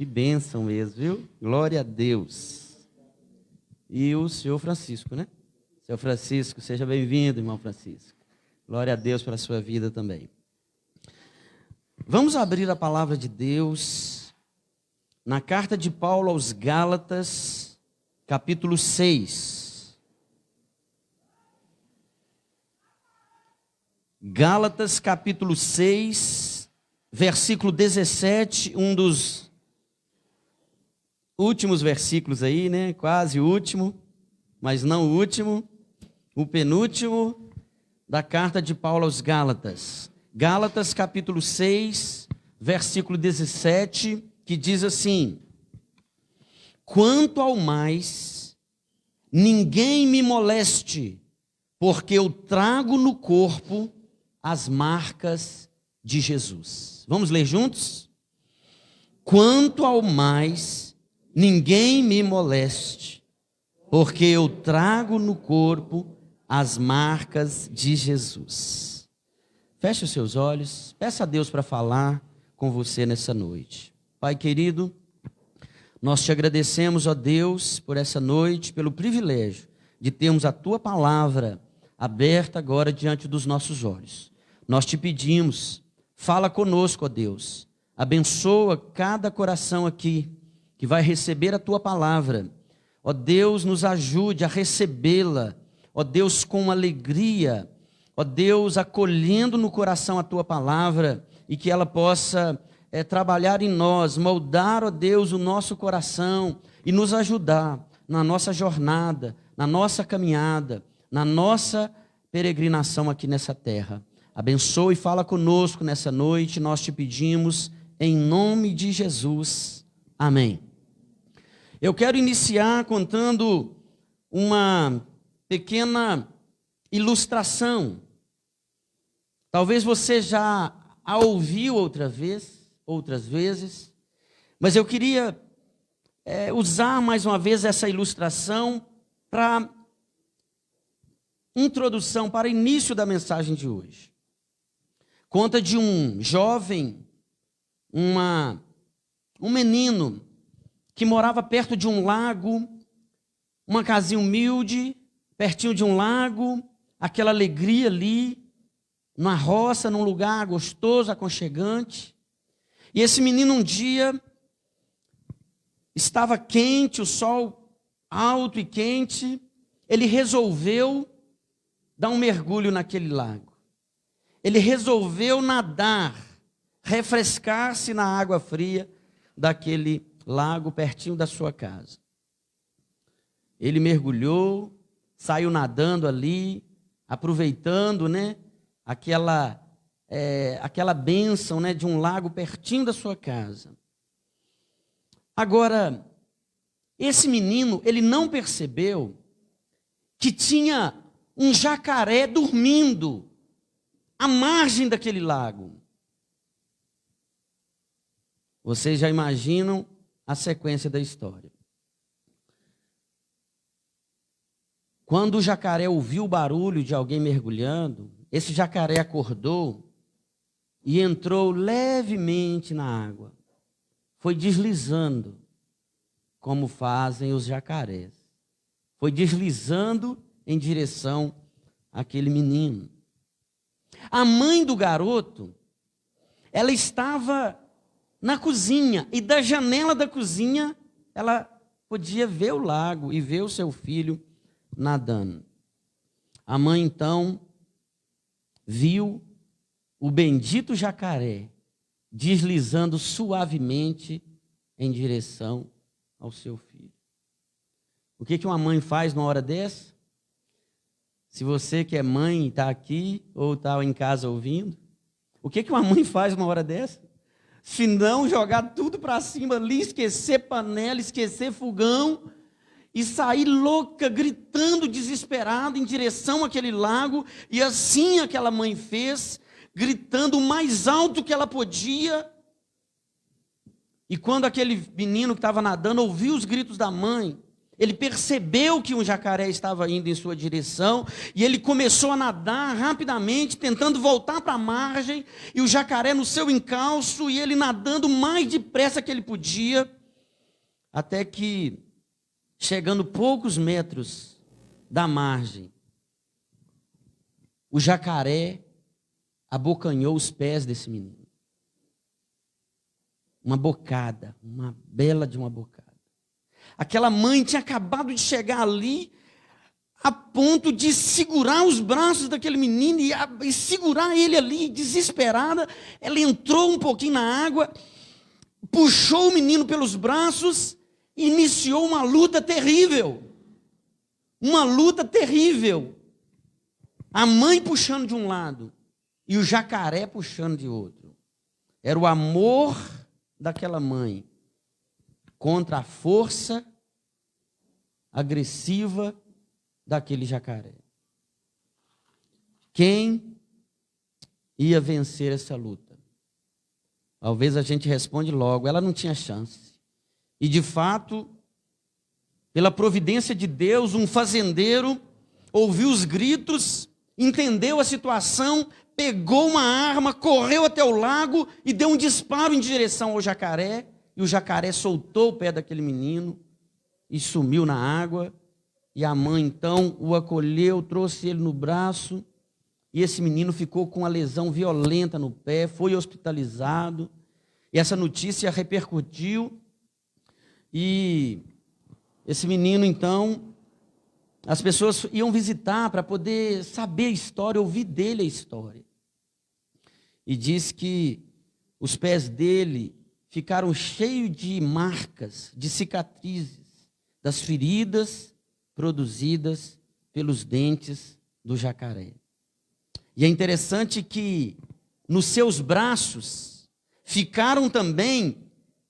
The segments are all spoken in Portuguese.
Que bênção mesmo, viu? Glória a Deus. E o senhor Francisco, né? Senhor Francisco, seja bem-vindo, irmão Francisco. Glória a Deus pela sua vida também. Vamos abrir a palavra de Deus na carta de Paulo aos Gálatas, capítulo 6. Gálatas, capítulo 6, versículo 17, um dos últimos versículos aí, né? Quase o último, mas não o último, o penúltimo da carta de Paulo aos Gálatas. Gálatas, capítulo 6, versículo 17, que diz assim: quanto ao mais, ninguém me moleste, porque eu trago no corpo as marcas de Jesus. Vamos ler juntos? Quanto ao mais, ninguém me moleste, porque eu trago no corpo as marcas de Jesus. Feche os seus olhos, peça a Deus para falar com você nessa noite. Pai querido, nós te agradecemos, ó Deus, por essa noite, pelo privilégio de termos a Tua palavra aberta agora diante dos nossos olhos. Nós te pedimos, fala conosco, ó Deus, abençoa cada coração aqui que vai receber a Tua palavra. Ó Deus, nos ajude a recebê-la, ó Deus, com alegria, ó Deus, acolhendo no coração a Tua palavra e que ela possa trabalhar em nós, moldar, ó Deus, o nosso coração e nos ajudar na nossa jornada, na nossa caminhada, na nossa peregrinação aqui nessa terra. Abençoa e fala conosco nessa noite, nós te pedimos, em nome de Jesus. Amém. Eu quero iniciar contando uma pequena ilustração. Talvez você já a ouviu outras vezes, mas eu queria usar mais uma vez essa ilustração para introdução, para início da mensagem de hoje. Conta de um jovem, um menino que morava perto de um lago, uma casinha humilde, pertinho de um lago, aquela alegria ali, na roça, num lugar gostoso, aconchegante. E esse menino um dia estava quente, o sol alto e quente, ele resolveu dar um mergulho naquele lago. Ele resolveu nadar, refrescar-se na água fria daquele lago pertinho da sua casa. Ele mergulhou, saiu nadando ali, aproveitando, né, aquela bênção, né, de um lago pertinho da sua casa. Agora, esse menino, ele não percebeu que tinha um jacaré dormindo à margem daquele lago. Vocês já imaginam a sequência da história. Quando o jacaré ouviu o barulho de alguém mergulhando, esse jacaré acordou e entrou levemente na água. Foi deslizando, como fazem os jacarés. Foi deslizando em direção àquele menino. A mãe do garoto, ela estava na cozinha, e da janela da cozinha, ela podia ver o lago e ver o seu filho nadando. A mãe, então, viu o bendito jacaré deslizando suavemente em direção ao seu filho. O que uma mãe faz numa hora dessa? Se você que é mãe está aqui ou está em casa ouvindo, o que uma mãe faz numa hora dessa? Se não jogar tudo para cima ali, esquecer panela, esquecer fogão e sair louca, gritando, desesperada em direção àquele lago. E assim aquela mãe fez, gritando o mais alto que ela podia. E quando aquele menino que estava nadando ouviu os gritos da mãe, ele percebeu que um jacaré estava indo em sua direção, e ele começou a nadar rapidamente, tentando voltar para a margem, e o jacaré no seu encalço, e ele nadando o mais depressa que ele podia, até que, chegando poucos metros da margem, o jacaré abocanhou os pés desse menino. Uma bocada, uma bela de uma bocada. Aquela mãe tinha acabado de chegar ali, a ponto de segurar os braços daquele menino e segurar ele ali, desesperada. Ela entrou um pouquinho na água, puxou o menino pelos braços e iniciou uma luta terrível. Uma luta terrível. A mãe puxando de um lado e o jacaré puxando de outro. Era o amor daquela mãe contra a força agressiva daquele jacaré. Quem ia vencer essa luta? Talvez a gente responde logo, ela não tinha chance. E de fato, pela providência de Deus, um fazendeiro ouviu os gritos, entendeu a situação, pegou uma arma, correu até o lago e deu um disparo em direção ao jacaré. E o jacaré soltou o pé daquele menino e sumiu na água. E a mãe, então, o acolheu, trouxe ele no braço. E esse menino ficou com uma lesão violenta no pé, foi hospitalizado. E essa notícia repercutiu. E esse menino, então, as pessoas iam visitar para poder saber a história, ouvir dele a história. E diz que os pés dele ficaram cheios de marcas, de cicatrizes, das feridas produzidas pelos dentes do jacaré. E é interessante que nos seus braços ficaram também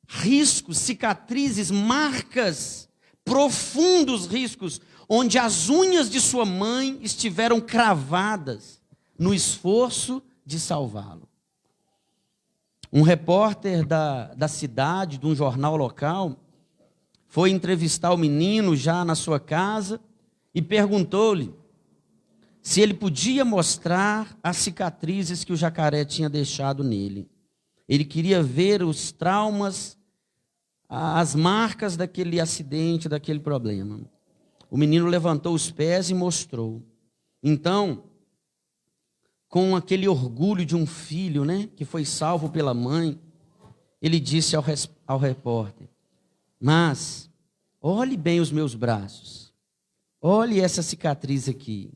riscos, cicatrizes, marcas, profundos riscos, onde as unhas de sua mãe estiveram cravadas no esforço de salvá-lo. Um repórter da cidade, de um jornal local, foi entrevistar o menino já na sua casa e perguntou-lhe se ele podia mostrar as cicatrizes que o jacaré tinha deixado nele. Ele queria ver os traumas, as marcas daquele acidente, daquele problema. O menino levantou os pés e mostrou. Então, com aquele orgulho de um filho, que foi salvo pela mãe, ele disse ao repórter: mas, olhe bem os meus braços, olhe essa cicatriz aqui.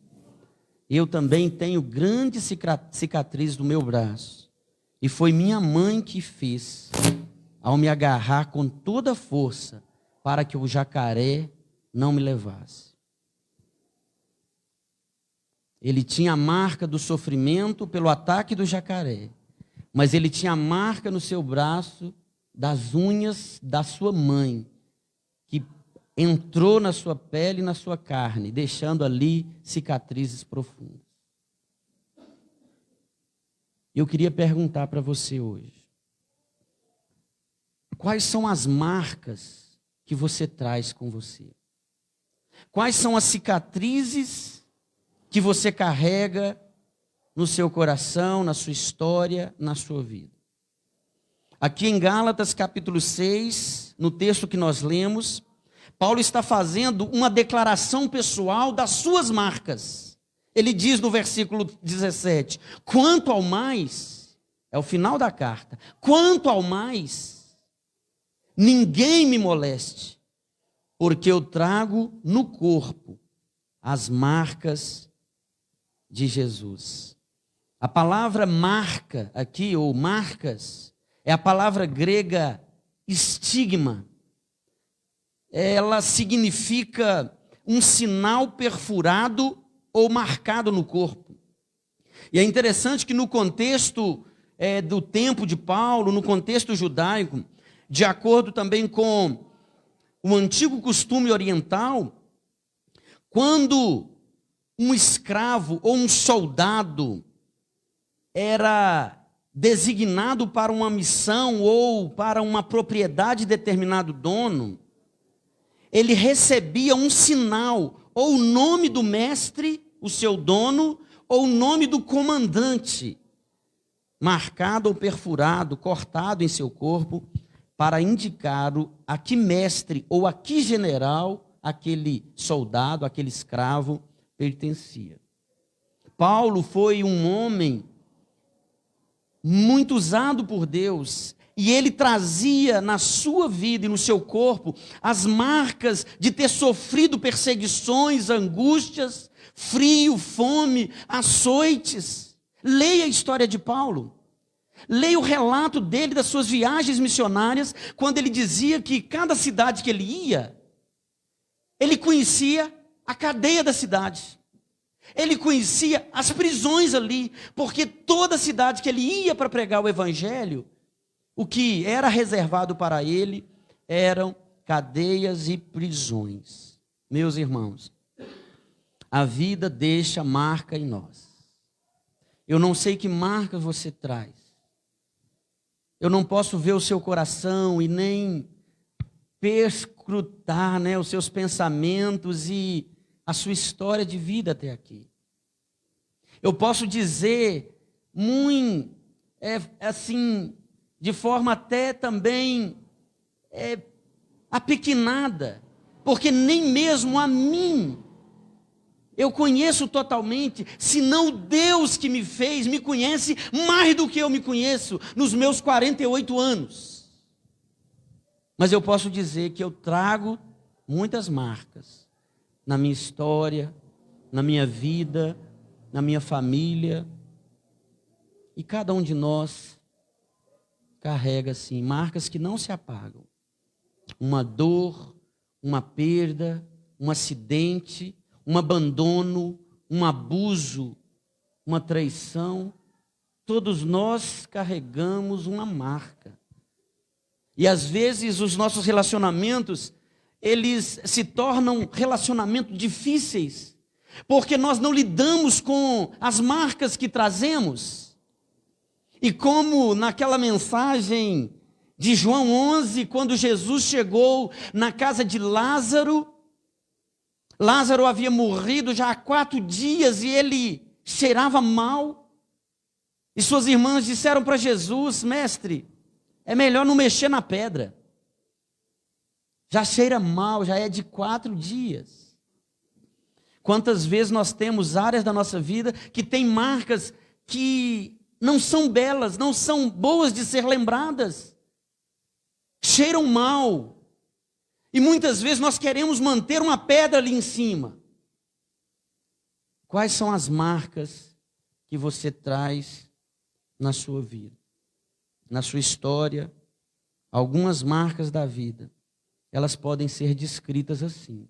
Eu também tenho grande cicatriz no meu braço, e foi minha mãe que fez, ao me agarrar com toda a força, para que o jacaré não me levasse. Ele tinha a marca do sofrimento pelo ataque do jacaré, mas ele tinha a marca no seu braço das unhas da sua mãe, que entrou na sua pele e na sua carne, deixando ali cicatrizes profundas. Eu queria perguntar para você hoje: quais são as marcas que você traz com você? Quais são as cicatrizes que você carrega no seu coração, na sua história, na sua vida? Aqui em Gálatas capítulo 6, no texto que nós lemos, Paulo está fazendo uma declaração pessoal das suas marcas. Ele diz no versículo 17, quanto ao mais, é o final da carta, quanto ao mais, ninguém me moleste, porque eu trago no corpo as marcas de Jesus. A palavra marca aqui, ou marcas, é a palavra grega estigma. Ela significa um sinal perfurado ou marcado no corpo. E é interessante que no contexto do tempo de Paulo, no contexto judaico, de acordo também com o antigo costume oriental, quando um escravo ou um soldado era designado para uma missão ou para uma propriedade de determinado dono, ele recebia um sinal, ou o nome do mestre, o seu dono, ou o nome do comandante, marcado ou perfurado, cortado em seu corpo, para indicar a que mestre ou a que general aquele soldado, aquele escravo pertencia. Paulo foi um homem muito usado por Deus, e ele trazia na sua vida e no seu corpo as marcas de ter sofrido perseguições, angústias, frio, fome, açoites. Leia a história de Paulo. Leia o relato dele das suas viagens missionárias, quando ele dizia que cada cidade que ele ia, ele conhecia a cadeia da cidade. Ele conhecia as prisões ali, porque toda cidade que ele ia para pregar o evangelho, o que era reservado para ele eram cadeias e prisões. Meus irmãos, a vida deixa marca em nós. Eu não sei que marca você traz. Eu não posso ver o seu coração e nem perscrutar, os seus pensamentos e a sua história de vida até aqui. Eu posso dizer muito, assim, de forma até também apequenada, porque nem mesmo a mim eu conheço totalmente, senão o Deus que me fez me conhece mais do que eu me conheço nos meus 48 anos. Mas eu posso dizer que eu trago muitas marcas na minha história, na minha vida, na minha família. E cada um de nós carrega, assim, marcas que não se apagam. Uma dor, uma perda, um acidente, um abandono, um abuso, uma traição. Todos nós carregamos uma marca. E às vezes os nossos relacionamentos, eles se tornam relacionamentos difíceis, porque nós não lidamos com as marcas que trazemos. E como naquela mensagem de João 11, quando Jesus chegou na casa de Lázaro, Lázaro havia morrido já há 4 dias e ele cheirava mal. E suas irmãs disseram para Jesus: mestre, é melhor não mexer na pedra. Já cheira mal, já é de 4 dias. Quantas vezes nós temos áreas da nossa vida que tem marcas que não são belas, não são boas de ser lembradas. Cheiram mal. E muitas vezes nós queremos manter uma pedra ali em cima. Quais são as marcas que você traz na sua vida, na sua história? Algumas marcas da vida, elas podem ser descritas assim: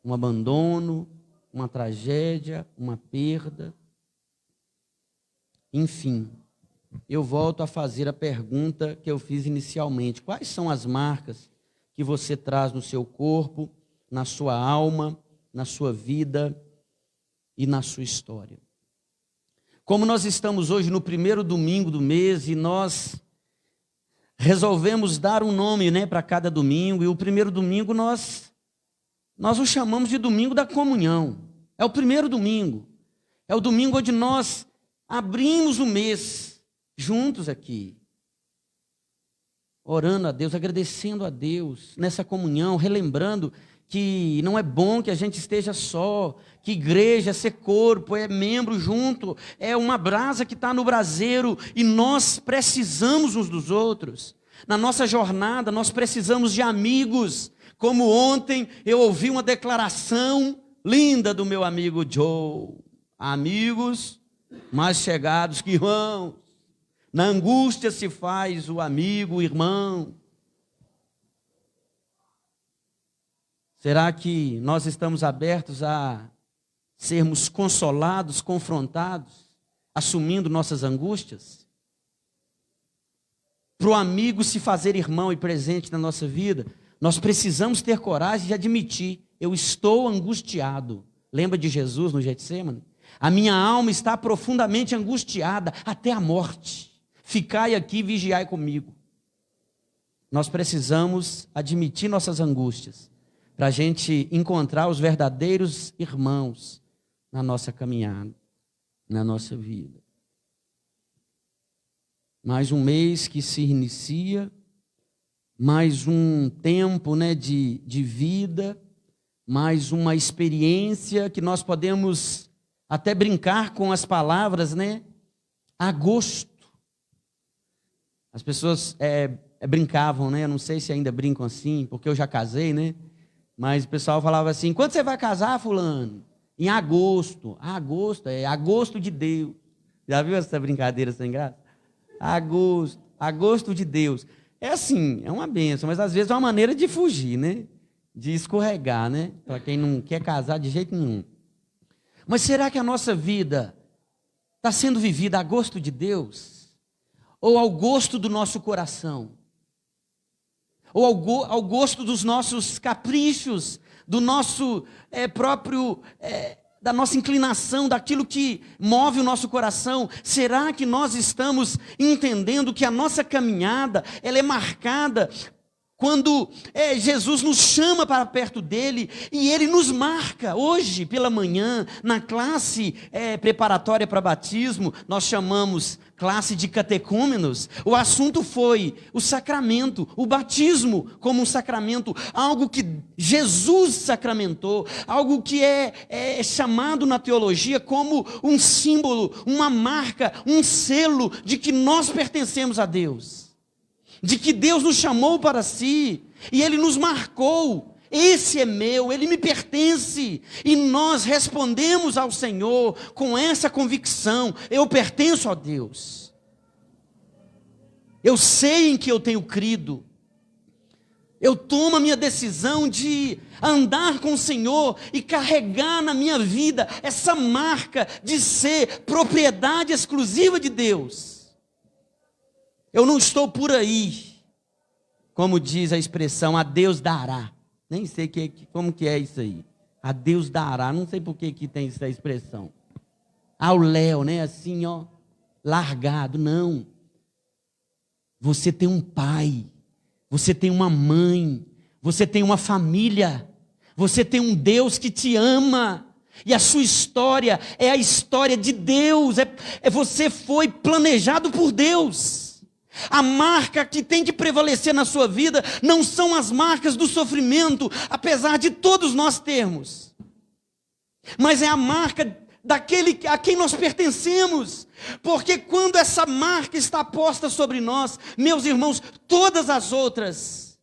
um abandono, uma tragédia, uma perda. Enfim, eu volto a fazer a pergunta que eu fiz inicialmente: quais são as marcas que você traz no seu corpo, na sua alma, na sua vida e na sua história? Como nós estamos hoje no primeiro domingo do mês e nós resolvemos dar um nome, para cada domingo, e o primeiro domingo nós o chamamos de domingo da comunhão. É o primeiro domingo, é o domingo onde nós abrimos o mês juntos aqui, orando a Deus, agradecendo a Deus, nessa comunhão, relembrando que não é bom que a gente esteja só, que igreja é ser corpo, é membro junto, é uma brasa que está no braseiro, e nós precisamos uns dos outros. Na nossa jornada, nós precisamos de amigos, como ontem eu ouvi uma declaração linda do meu amigo Joe: amigos mais chegados que irmãos. Na angústia se faz o amigo, o irmão. Será que nós estamos abertos a sermos consolados, confrontados, assumindo nossas angústias? Para o amigo se fazer irmão e presente na nossa vida, nós precisamos ter coragem de admitir: eu estou angustiado. Lembra de Jesus no Getsêmani? A minha alma está profundamente angustiada até a morte. Ficai aqui e vigiai comigo. Nós precisamos admitir nossas angústias, para a gente encontrar os verdadeiros irmãos na nossa caminhada, na nossa vida. Mais um mês que se inicia, mais um tempo, né, de vida, mais uma experiência que nós podemos até brincar com as palavras, né? Agosto. As pessoas brincavam, né? Eu não sei se ainda brincam assim, porque eu já casei, né? Mas o pessoal falava assim: quando você vai casar, fulano? Em agosto. Agosto, agosto de Deus. Já viu essa brincadeira sem graça? Agosto de Deus. É assim, é uma bênção, mas às vezes é uma maneira de fugir, né? De escorregar, né? Para quem não quer casar de jeito nenhum. Mas será que a nossa vida está sendo vivida a gosto de Deus? Ou ao gosto do nosso coração? Ou ao gosto dos nossos caprichos, do nosso da nossa inclinação, daquilo que move o nosso coração? Será que nós estamos entendendo que a nossa caminhada, ela é marcada quando Jesus nos chama para perto dele e ele nos marca? Hoje pela manhã, na classe preparatória para batismo, nós chamamos classe de catecúmenos, o assunto foi o sacramento, o batismo como um sacramento, algo que Jesus sacramentou, algo que é chamado na teologia como um símbolo, uma marca, um selo de que nós pertencemos a Deus. De que Deus nos chamou para si, e Ele nos marcou. Esse é meu, ele me pertence. E nós respondemos ao Senhor com essa convicção: eu pertenço a Deus. Eu sei em que eu tenho crido. Eu tomo a minha decisão de andar com o Senhor e carregar na minha vida essa marca de ser propriedade exclusiva de Deus. Eu não estou por aí, como diz a expressão, a Deus dará. Nem sei como que é isso aí. A Deus dará, não sei por que tem essa expressão. Ao léu, né? Assim, ó, largado. Não. Você tem um pai, você tem uma mãe, você tem uma família, você tem um Deus que te ama. E a sua história é a história de Deus. Você foi planejado por Deus. A marca que tem que prevalecer na sua vida não são as marcas do sofrimento, apesar de todos nós termos, mas é a marca daquele a quem nós pertencemos, porque quando essa marca está posta sobre nós, meus irmãos, todas as outras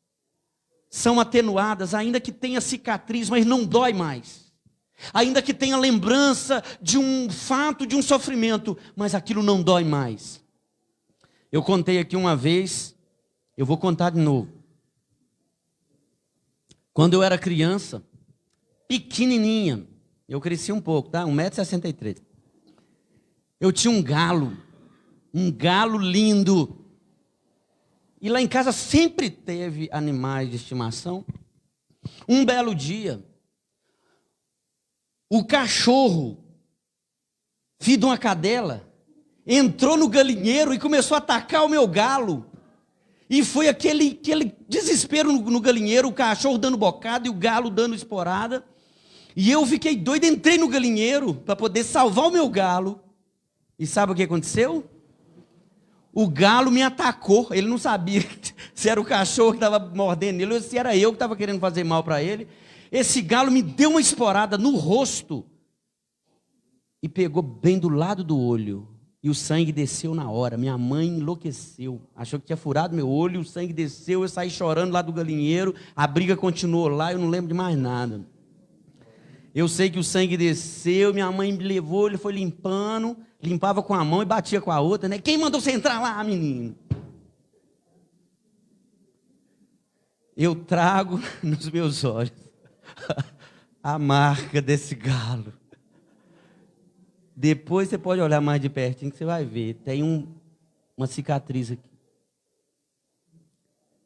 são atenuadas, ainda que tenha cicatriz, mas não dói mais, ainda que tenha lembrança de um fato, de um sofrimento, mas aquilo não dói mais. Eu contei aqui uma vez, eu vou contar de novo. Quando eu era criança, pequenininha, eu cresci um pouco, tá? 1,63 m. Eu tinha um galo lindo. E lá em casa sempre teve animais de estimação. Um belo dia, o cachorro, filho de uma cadela, entrou no galinheiro e começou a atacar o meu galo. E foi aquele desespero no galinheiro, o cachorro dando bocada e o galo dando esporada. E eu fiquei doido, entrei no galinheiro para poder salvar o meu galo. E sabe o que aconteceu? O galo me atacou. Ele não sabia se era o cachorro que estava mordendo ele ou se era eu que estava querendo fazer mal para ele. Esse galo me deu uma esporada no rosto e pegou bem do lado do olho. E o sangue desceu na hora. Minha mãe enlouqueceu. Achou que tinha furado meu olho, o sangue desceu, eu saí chorando lá do galinheiro. A briga continuou lá, eu não lembro de mais nada. Eu sei que o sangue desceu, minha mãe me levou, ele foi limpando, limpava com a mão e batia com a outra, né? Quem mandou você entrar lá, menino? Eu trago nos meus olhos a marca desse galo. Depois você pode olhar mais de pertinho que você vai ver. Tem uma cicatriz aqui.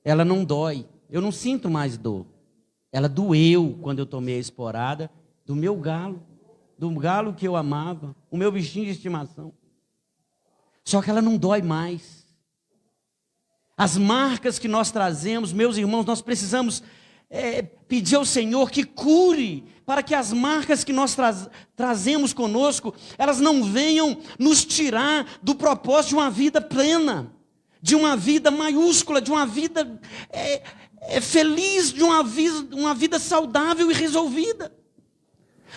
Ela não dói. Eu não sinto mais dor. Ela doeu quando eu tomei a esporada do meu galo. Do galo que eu amava. O meu bichinho de estimação. Só que ela não dói mais. As marcas que nós trazemos, meus irmãos, nós precisamos pedir ao Senhor que cure, para que as marcas que nós trazemos conosco, elas não venham nos tirar do propósito de uma vida plena, de uma vida maiúscula, de uma vida feliz, de uma vida saudável e resolvida.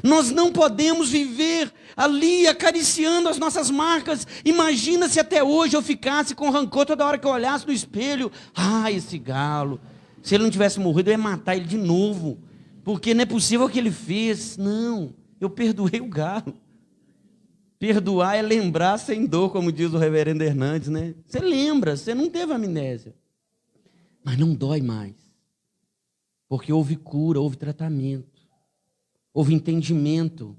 Nós não podemos viver ali acariciando as nossas marcas. Imagina se até hoje eu ficasse com rancor toda hora que eu olhasse no espelho. Esse galo, se ele não tivesse morrido, eu ia matar ele de novo, porque não é possível o que ele fez. Não, eu perdoei o galo. Perdoar é lembrar sem dor, como diz o reverendo Hernandes, né? Você lembra, você não teve amnésia, mas não dói mais, porque houve cura, houve tratamento, houve entendimento.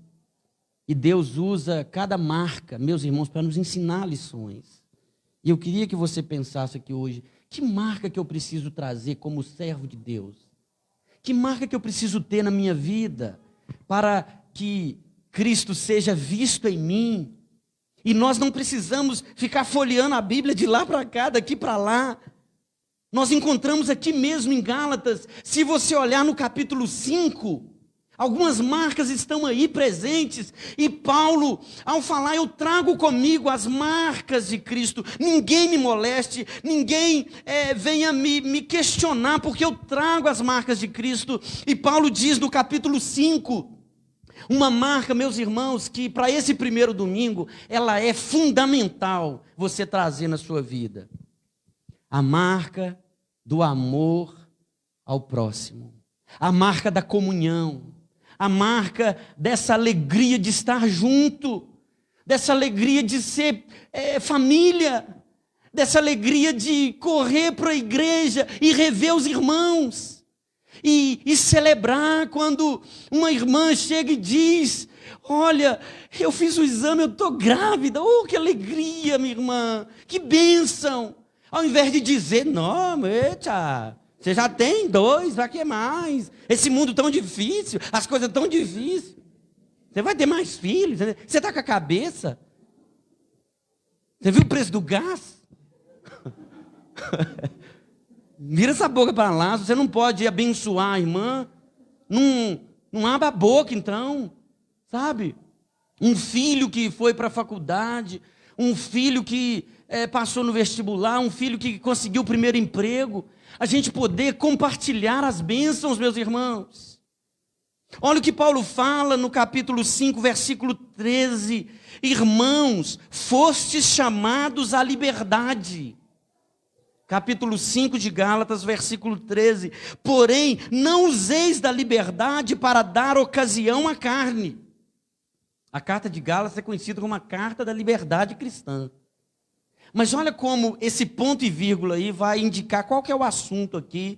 E Deus usa cada marca, meus irmãos, para nos ensinar lições. E eu queria que você pensasse aqui hoje: que marca que eu preciso trazer como servo de Deus? Que marca que eu preciso ter na minha vida para que Cristo seja visto em mim? E nós não precisamos ficar folheando a Bíblia de lá para cá, daqui para lá. Nós encontramos aqui mesmo em Gálatas, se você olhar no capítulo 5, algumas marcas estão aí presentes. E Paulo, ao falar, eu trago comigo as marcas de Cristo. Ninguém me moleste, ninguém venha me questionar, porque eu trago as marcas de Cristo. E Paulo diz no capítulo 5, uma marca, meus irmãos, que para esse primeiro domingo, ela é fundamental você trazer na sua vida. A marca do amor ao próximo. A marca da comunhão. A marca dessa alegria de estar junto, dessa alegria de ser família, dessa alegria de correr para a igreja e rever os irmãos, e celebrar quando uma irmã chega e diz: olha, eu fiz o exame, eu estou grávida. Oh, que alegria, minha irmã, que bênção. Ao invés de dizer: não, eita, você já tem 2, vai que mais? Esse mundo tão difícil, as coisas tão difíceis. Você vai ter mais filhos? Você está com a cabeça? Você viu o preço do gás? Vira essa boca para lá. Você não pode abençoar a irmã. Não abra a boca, então. Sabe? Um filho que foi para a faculdade, um filho que passou no vestibular, um filho que conseguiu o primeiro emprego. A gente poder compartilhar as bênçãos, meus irmãos. Olha o que Paulo fala no capítulo 5, versículo 13. Irmãos, fostes chamados à liberdade. Capítulo 5 de Gálatas, versículo 13. Porém, não useis da liberdade para dar ocasião à carne. A carta de Gálatas é conhecida como a carta da liberdade cristã. Mas olha como esse ponto e vírgula aí vai indicar qual que é o assunto aqui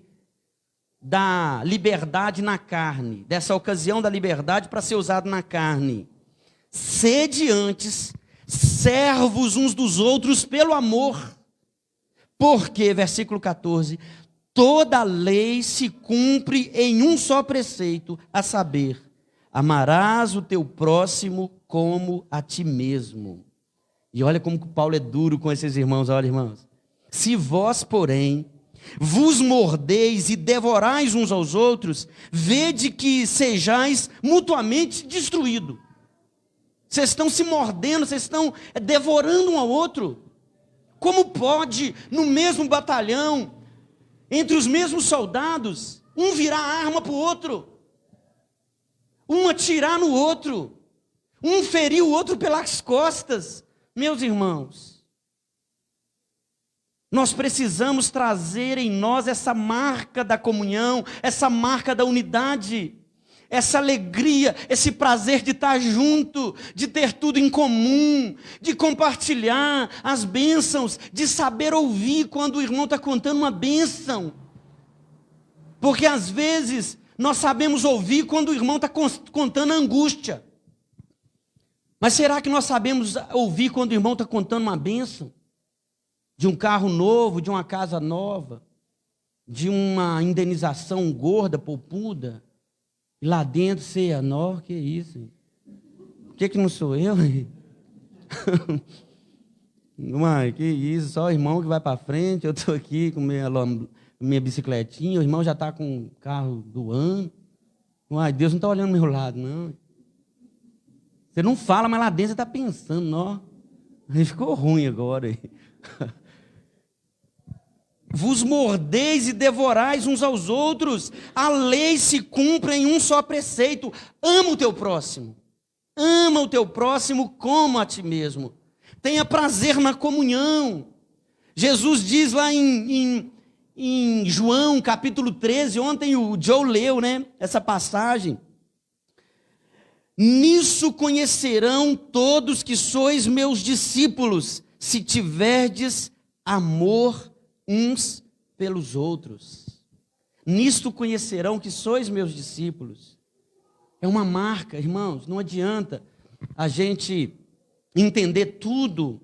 da liberdade na carne, dessa ocasião da liberdade para ser usado na carne. Sede antes servos uns dos outros pelo amor, porque, versículo 14, toda a lei se cumpre em um só preceito, a saber, amarás o teu próximo como a ti mesmo. E olha como Paulo é duro com esses irmãos. Olha, irmãos, se vós, porém, vos mordeis e devorais uns aos outros, vede que sejais mutuamente destruídos. Vocês estão se mordendo, vocês estão devorando um ao outro. Como pode, no mesmo batalhão, entre os mesmos soldados, um virar arma para o outro, um atirar no outro, um ferir o outro pelas costas? Meus irmãos, nós precisamos trazer em nós essa marca da comunhão, essa marca da unidade, essa alegria, esse prazer de estar junto, de ter tudo em comum, de compartilhar as bênçãos, de saber ouvir quando o irmão está contando uma bênção. Porque às vezes nós sabemos ouvir quando o irmão está contando a angústia. Mas será que nós sabemos ouvir quando o irmão está contando uma bênção? De um carro novo, de uma casa nova, de uma indenização gorda, poupuda. E lá dentro você, nó, que isso? Por que não sou eu? Mãe, que isso, só o irmão que vai para frente, eu estou aqui com minha bicicletinha, o irmão já está com o carro do ano. Ai, Deus não está olhando do meu lado, não. Você não fala, mas lá dentro você está pensando, ó. Ficou ruim agora. Vos mordeis e devorais uns aos outros, a lei se cumpre em um só preceito: ama o teu próximo. Ama o teu próximo como a ti mesmo. Tenha prazer na comunhão. Jesus diz lá em João capítulo 13, ontem o Joe leu, né, essa passagem. Nisso conhecerão todos que sois meus discípulos, se tiverdes amor uns pelos outros. Nisto conhecerão que sois meus discípulos. É uma marca, irmãos, não adianta a gente entender tudo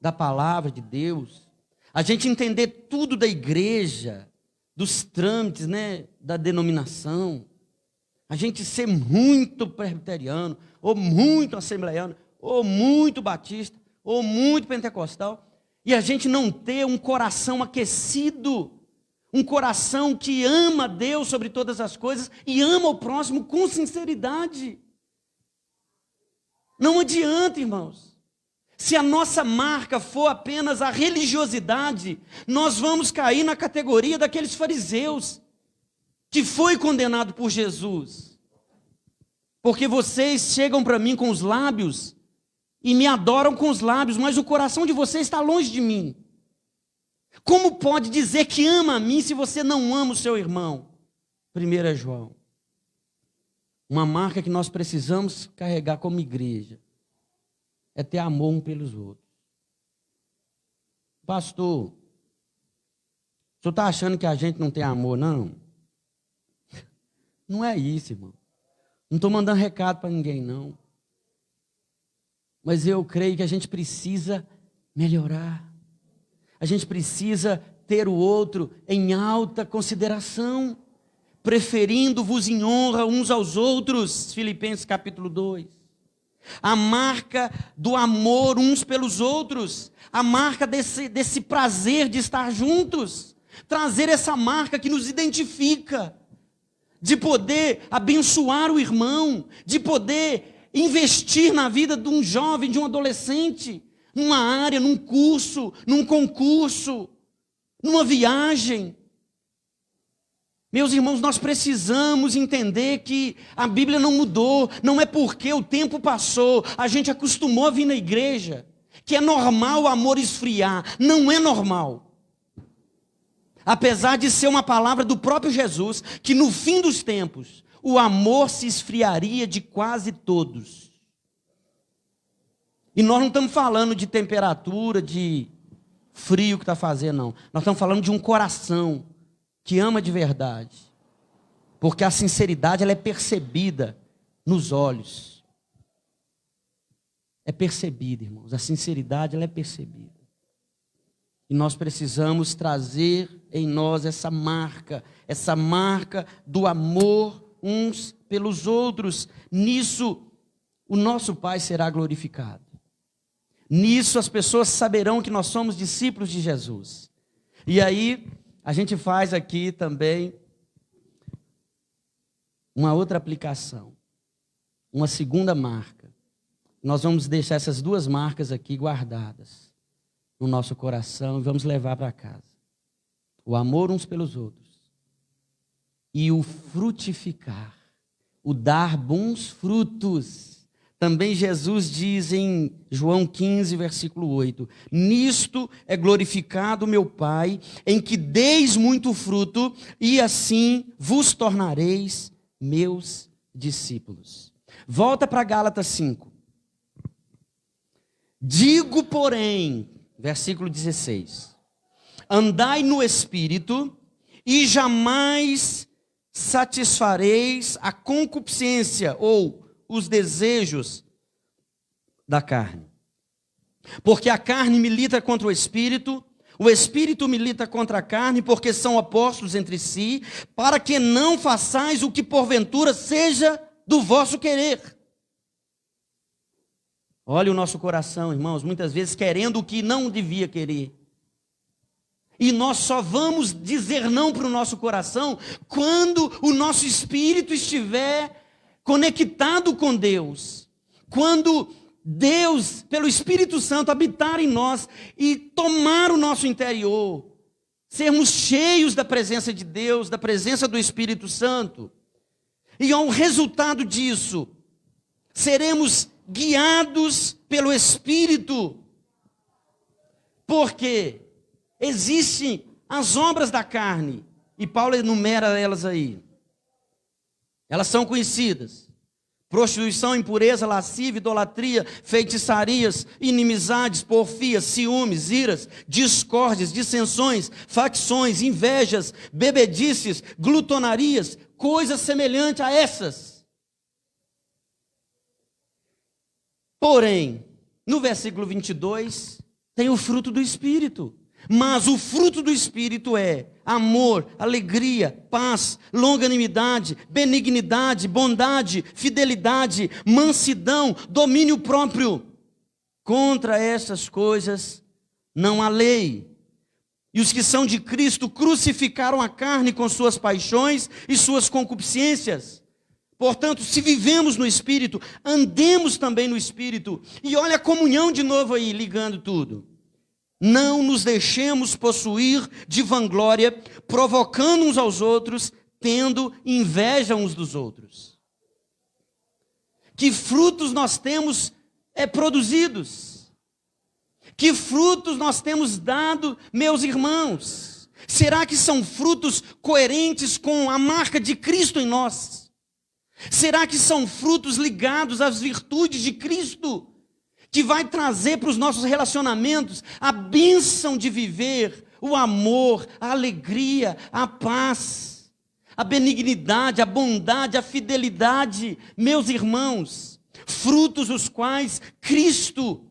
da palavra de Deus, a gente entender tudo da igreja, dos trâmites, né, da denominação, a gente ser muito presbiteriano, ou muito assembleiano, ou muito batista, ou muito pentecostal, e a gente não ter um coração aquecido, um coração que ama Deus sobre todas as coisas e ama o próximo com sinceridade. Não adianta, irmãos. Se a nossa marca for apenas a religiosidade, nós vamos cair na categoria daqueles fariseus que foi condenado por Jesus. Porque vocês chegam para mim com os lábios e me adoram com os lábios, mas o coração de vocês está longe de mim. Como pode dizer que ama a mim se você não ama o seu irmão? 1 João. Uma marca que nós precisamos carregar como igreja é ter amor um pelos outros. Pastor, o senhor está achando que a gente não tem amor, não? Não é isso, irmão. Não estou mandando recado para ninguém, não. Mas eu creio que a gente precisa melhorar. A gente precisa ter o outro em alta consideração, preferindo-vos em honra uns aos outros. Filipenses capítulo 2. A marca do amor uns pelos outros, a marca desse prazer de estar juntos, trazer essa marca que nos identifica, de poder abençoar o irmão, de poder investir na vida de um jovem, de um adolescente, numa área, num curso, num concurso, numa viagem. Meus irmãos, nós precisamos entender que a Bíblia não mudou, não é porque o tempo passou, a gente acostumou a vir na igreja, que é normal o amor esfriar. Não é normal. Apesar de ser uma palavra do próprio Jesus, que no fim dos tempos, o amor se esfriaria de quase todos. E nós não estamos falando de temperatura, de frio que está fazendo, não. Nós estamos falando de um coração que ama de verdade. Porque a sinceridade ela é percebida nos olhos. É percebida, irmãos. A sinceridade ela é percebida. E nós precisamos trazer em nós essa marca do amor uns pelos outros. Nisso, o nosso Pai será glorificado. Nisso, as pessoas saberão que nós somos discípulos de Jesus. E aí, a gente faz aqui também uma outra aplicação, uma segunda marca. Nós vamos deixar essas duas marcas aqui guardadas no nosso coração e vamos levar para casa. O amor uns pelos outros e o frutificar, o dar bons frutos. Também Jesus diz em João 15, versículo 8, nisto é glorificado meu Pai, em que deis muito fruto, e assim vos tornareis meus discípulos. Volta para Gálatas 5. Digo, porém, versículo 16, andai no Espírito, e jamais satisfareis a concupiscência, ou os desejos da carne. Porque a carne milita contra o Espírito milita contra a carne, porque são opostos entre si, para que não façais o que porventura seja do vosso querer. Olha o nosso coração, irmãos, muitas vezes querendo o que não devia querer. E nós só vamos dizer não para o nosso coração quando o nosso espírito estiver conectado com Deus. Quando Deus, pelo Espírito Santo, habitar em nós e tomar o nosso interior. Sermos cheios da presença de Deus, da presença do Espírito Santo. E ao resultado disso, seremos guiados pelo Espírito. Porque existem as obras da carne, e Paulo enumera elas aí. Elas são conhecidas: prostituição, impureza, lascívia, idolatria, feitiçarias, inimizades, porfias, ciúmes, iras, discórdias, dissensões, facções, invejas, bebedices, glutonarias, coisas semelhantes a essas. Porém, no versículo 22, tem o fruto do Espírito. Mas o fruto do Espírito é amor, alegria, paz, longanimidade, benignidade, bondade, fidelidade, mansidão, domínio próprio. Contra essas coisas não há lei. E os que são de Cristo crucificaram a carne com suas paixões e suas concupiscências. Portanto, se vivemos no Espírito, andemos também no Espírito. E olha a comunhão de novo aí, ligando tudo. Não nos deixemos possuir de vanglória, provocando uns aos outros, tendo inveja uns dos outros. Que frutos nós temos produzidos? Que frutos nós temos dado, meus irmãos? Será que são frutos coerentes com a marca de Cristo em nós? Será que são frutos ligados às virtudes de Cristo? Que vai trazer para os nossos relacionamentos a bênção de viver o amor, a alegria, a paz, a benignidade, a bondade, a fidelidade, meus irmãos, frutos os quais Cristo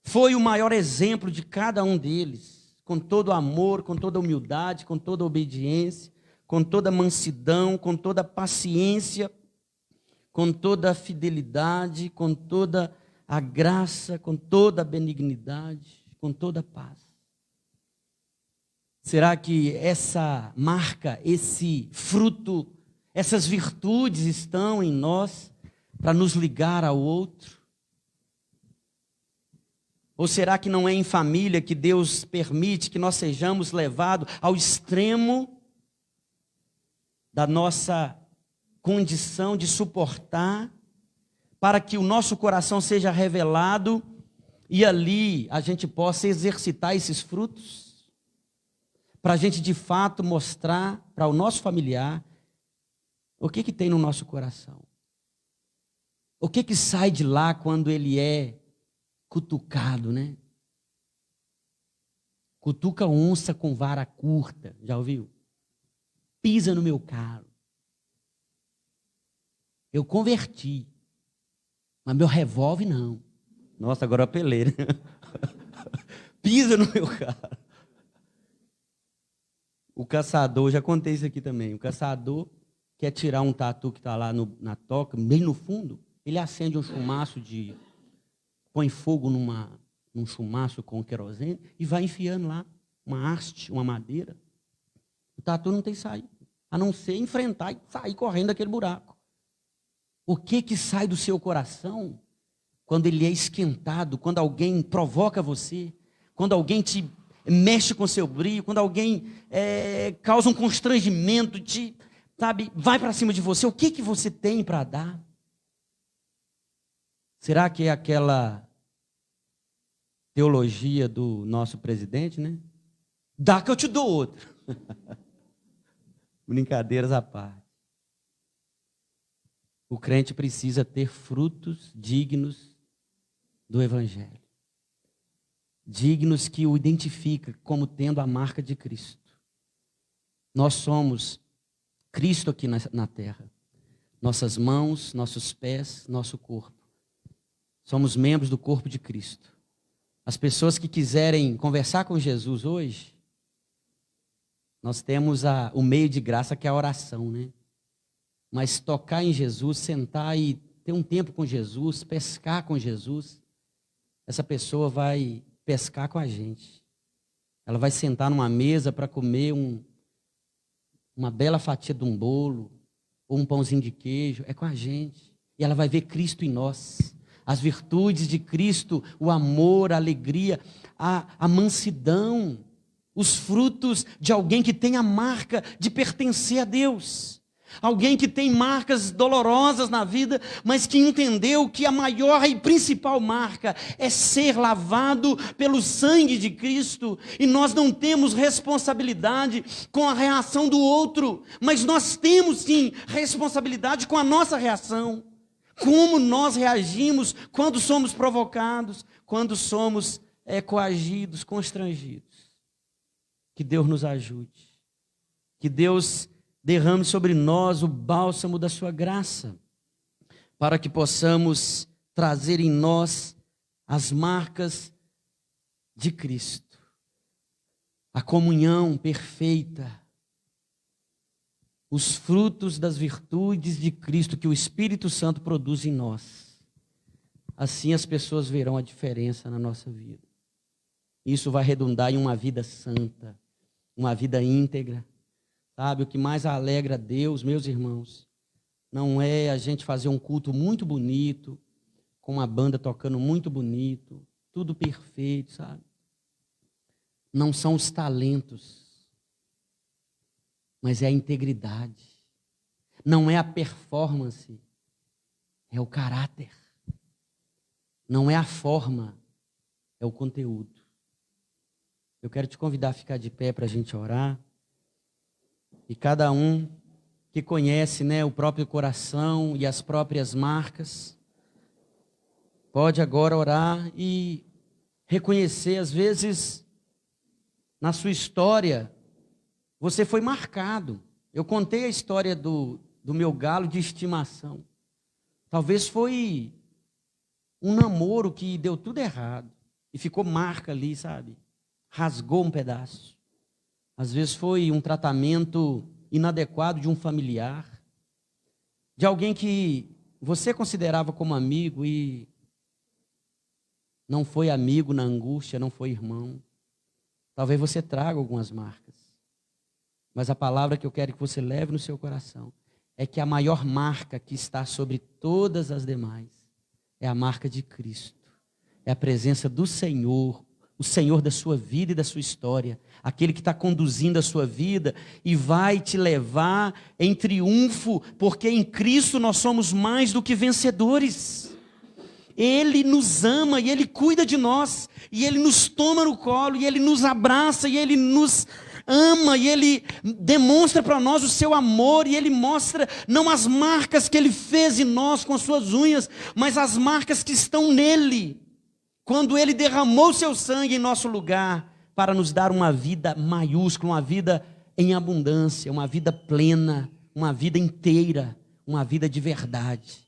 foi o maior exemplo de cada um deles, com todo amor, com toda humildade, com toda obediência, com toda mansidão, com toda paciência, com toda fidelidade, com toda a graça, com toda a benignidade, com toda a paz. Será que essa marca, esse fruto, essas virtudes estão em nós para nos ligar ao outro? Ou será que não é em família que Deus permite que nós sejamos levados ao extremo da nossa condição de suportar, para que o nosso coração seja revelado e ali a gente possa exercitar esses frutos, para a gente de fato mostrar para o nosso familiar o que tem no nosso coração. O que sai de lá quando ele é cutucado, né? Cutuca onça com vara curta, já ouviu? Pisa no meu calo. Eu converti. Mas meu revólver não. Nossa, agora eu apelei, né? Pisa no meu carro. O caçador, já contei isso aqui também. O caçador quer tirar um tatu que está lá na toca, bem no fundo. Ele acende um chumaço põe fogo num chumaço com querosene e vai enfiando lá uma haste, uma madeira. O tatu não tem saída, a não ser enfrentar e sair correndo daquele buraco. O que sai do seu coração quando ele é esquentado, quando alguém provoca você, quando alguém te mexe com seu brilho, quando alguém causa um constrangimento, vai para cima de você, o que você tem para dar? Será que é aquela teologia do nosso presidente, né? Dá que eu te dou outro. Brincadeiras à parte. O crente precisa ter frutos dignos do Evangelho. Dignos que o identificam como tendo a marca de Cristo. Nós somos Cristo aqui na terra. Nossas mãos, nossos pés, nosso corpo. Somos membros do corpo de Cristo. As pessoas que quiserem conversar com Jesus hoje, nós temos o meio de graça que é a oração, né? Mas tocar em Jesus, sentar e ter um tempo com Jesus, pescar com Jesus, essa pessoa vai pescar com a gente. Ela vai sentar numa mesa para comer uma bela fatia de um bolo, ou um pãozinho de queijo, é com a gente. E ela vai ver Cristo em nós. As virtudes de Cristo, o amor, a alegria, a mansidão, os frutos de alguém que tem a marca de pertencer a Deus. Alguém que tem marcas dolorosas na vida, mas que entendeu que a maior e principal marca é ser lavado pelo sangue de Cristo. E nós não temos responsabilidade com a reação do outro, mas nós temos sim responsabilidade com a nossa reação. Como nós reagimos quando somos provocados, quando somos coagidos, constrangidos. Que Deus nos ajude. Que Deus derrame sobre nós o bálsamo da sua graça, para que possamos trazer em nós as marcas de Cristo. A comunhão perfeita, os frutos das virtudes de Cristo que o Espírito Santo produz em nós. Assim as pessoas verão a diferença na nossa vida. Isso vai redundar em uma vida santa, uma vida íntegra. Sabe, o que mais alegra a Deus, meus irmãos, não é a gente fazer um culto muito bonito, com uma banda tocando muito bonito, tudo perfeito, sabe? Não são os talentos, mas é a integridade. Não é a performance, é o caráter. Não é a forma, é o conteúdo. Eu quero te convidar a ficar de pé para a gente orar. E cada um que conhece, né, o próprio coração e as próprias marcas, pode agora orar e reconhecer, às vezes, na sua história, você foi marcado. Eu contei a história do meu galo de estimação. Talvez foi um namoro que deu tudo errado e ficou marca ali, sabe? Rasgou um pedaço. Às vezes foi um tratamento inadequado de um familiar, de alguém que você considerava como amigo e não foi amigo na angústia, não foi irmão. Talvez você traga algumas marcas. Mas a palavra que eu quero que você leve no seu coração é que a maior marca que está sobre todas as demais é a marca de Cristo. É a presença do Senhor, o Senhor da sua vida e da sua história, aquele que está conduzindo a sua vida e vai te levar em triunfo, porque em Cristo nós somos mais do que vencedores. Ele nos ama e Ele cuida de nós, e Ele nos toma no colo, e Ele nos abraça, e Ele nos ama, e Ele demonstra para nós o seu amor, e Ele mostra não as marcas que Ele fez em nós com as suas unhas, mas as marcas que estão nele. Quando Ele derramou seu sangue em nosso lugar, para nos dar uma vida maiúscula, uma vida em abundância, uma vida plena, uma vida inteira, uma vida de verdade,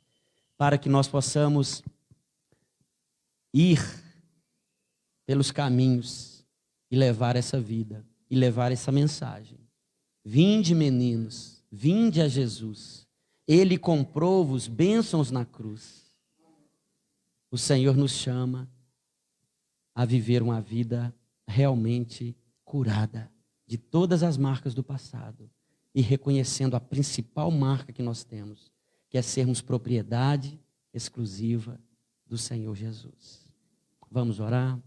para que nós possamos ir pelos caminhos e levar essa vida, e levar essa mensagem. Vinde, meninos, vinde a Jesus. Ele comprou-vos bênçãos na cruz. O Senhor nos chama a viver uma vida realmente curada de todas as marcas do passado e reconhecendo a principal marca que nós temos, que é sermos propriedade exclusiva do Senhor Jesus. Vamos orar?